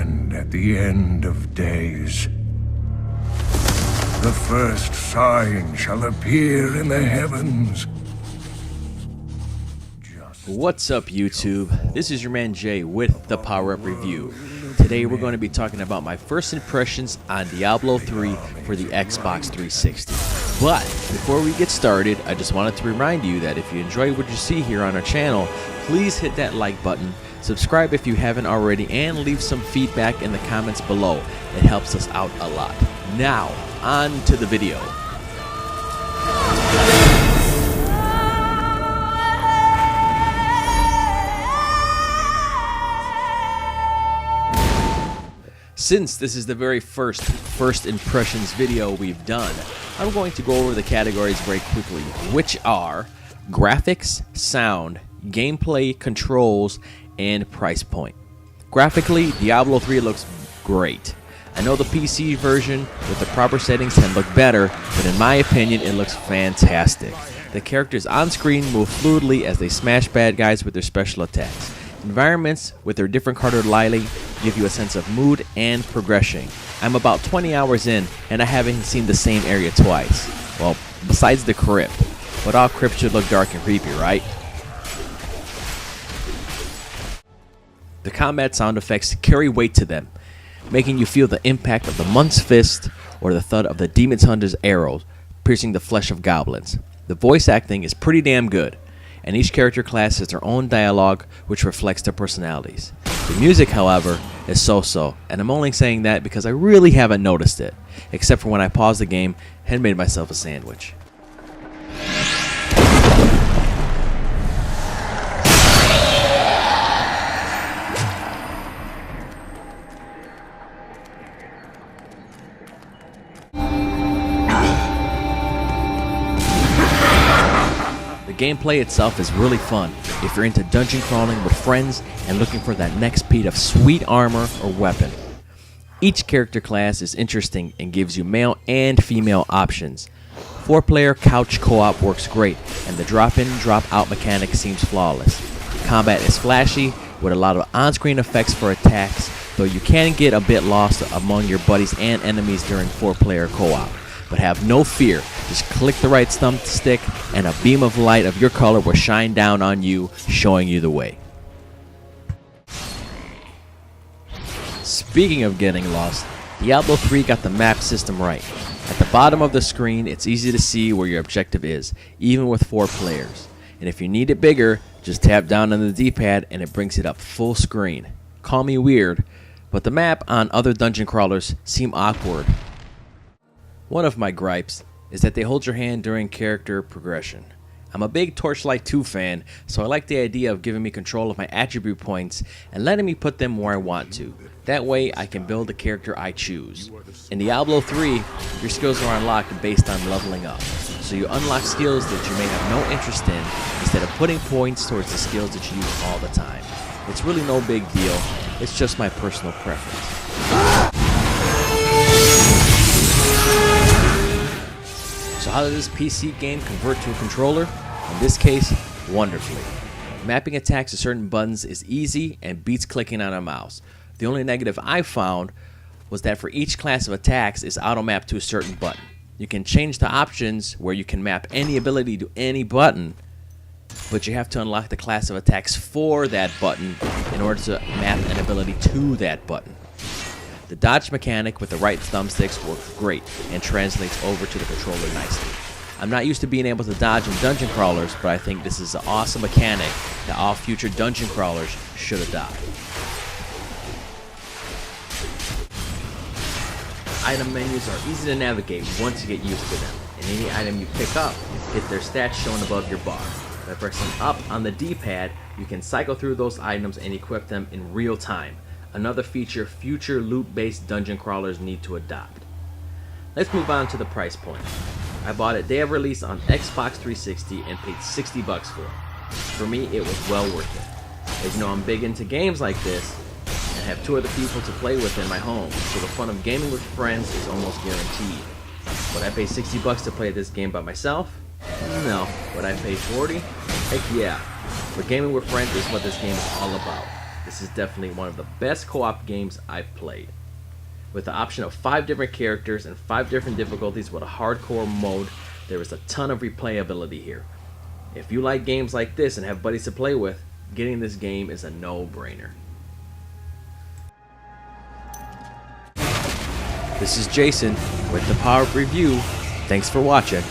stand at the end of days. The first sign shall appear in the heavens. What's up, YouTube? This is your man Jay with the Power Up Review. Today we're going to be talking about my first impressions on Diablo 3 for the Xbox 360. But before we get started, I just wanted to remind you that if you enjoy what you see here on our channel, please hit that like button, subscribe if you haven't already, and leave some feedback in the comments below. It helps us out a lot. Now, on to the video. Since this is the very first impressions video we've done, I'm going to go over the categories very quickly, which are graphics, sound, gameplay, controls, and price point. Graphically, Diablo 3 looks great. I know the PC version with the proper settings can look better, but in my opinion, it looks fantastic. The characters on screen move fluidly as they smash bad guys with their special attacks. Environments with their different colored lighting give you a sense of mood and progression. I'm about 20 hours in and I haven't seen the same area twice. Well, besides the crypt. But all crypts should look dark and creepy, right? The combat sound effects carry weight to them, making you feel the impact of the monk's fist or the thud of the demon hunter's arrows piercing the flesh of goblins. The voice acting is pretty damn good, and each character class has their own dialogue which reflects their personalities. The music, however, is so-so, and I'm only saying that because I really haven't noticed it, except for when I paused the game and made myself a sandwich. The gameplay itself is really fun if you're into dungeon crawling with friends and looking for that next piece of sweet armor or weapon. Each character class is interesting and gives you male and female options. 4-player couch co-op works great, and the drop-in, drop-out mechanic seems flawless. Combat is flashy with a lot of on-screen effects for attacks, though you can get a bit lost among your buddies and enemies during 4-player co-op. But have no fear, just click the right thumbstick and a beam of light of your color will shine down on you, showing you the way. Speaking of getting lost, Diablo 3 got the map system right. At the bottom of the screen, it's easy to see where your objective is, even with 4 players. And if you need it bigger, just tap down on the D-pad and it brings it up full screen. Call me weird, but the map on other dungeon crawlers seem awkward. One of my gripes is that they hold your hand during character progression. I'm a big Torchlight 2 fan, so I like the idea of giving me control of my attribute points and letting me put them where I want to. That way I can build the character I choose. In Diablo 3, your skills are unlocked based on leveling up, so you unlock skills that you may have no interest in instead of putting points towards the skills that you use all the time. It's really no big deal, it's just my personal preference. So how does this PC game convert to a controller? In this case, wonderfully. Mapping attacks to certain buttons is easy and beats clicking on a mouse. The only negative I found was that for each class of attacks is auto-mapped to a certain button. You can change the options where you can map any ability to any button, but you have to unlock the class of attacks for that button in order to map an ability to that button. The dodge mechanic with the right thumbsticks works great and translates over to the controller nicely. I'm not used to being able to dodge in dungeon crawlers, but I think this is an awesome mechanic that all future dungeon crawlers should adopt. Item menus are easy to navigate once you get used to them, and any item you pick up get their stats shown above your bar. By pressing up on the D-pad, you can cycle through those items and equip them in real time. Another feature future loot-based dungeon crawlers need to adopt. Let's move on to the price point. I bought it day of release on Xbox 360 and paid $60 for it. For me, it was well worth it. As you know, I'm big into games like this and have 2 other people to play with in my home, so the fun of gaming with friends is almost guaranteed. Would I pay $60 to play this game by myself? No. Would I pay $40? Heck yeah. But gaming with friends is what this game is all about. this is definitely one of the best co-op games I've played. With the option of 5 different characters and 5 different difficulties with a hardcore mode, there is a ton of replayability here. If you like games like this and have buddies to play with, getting this game is a no-brainer. This is Jason with the Power Up Review. Thanks for watching.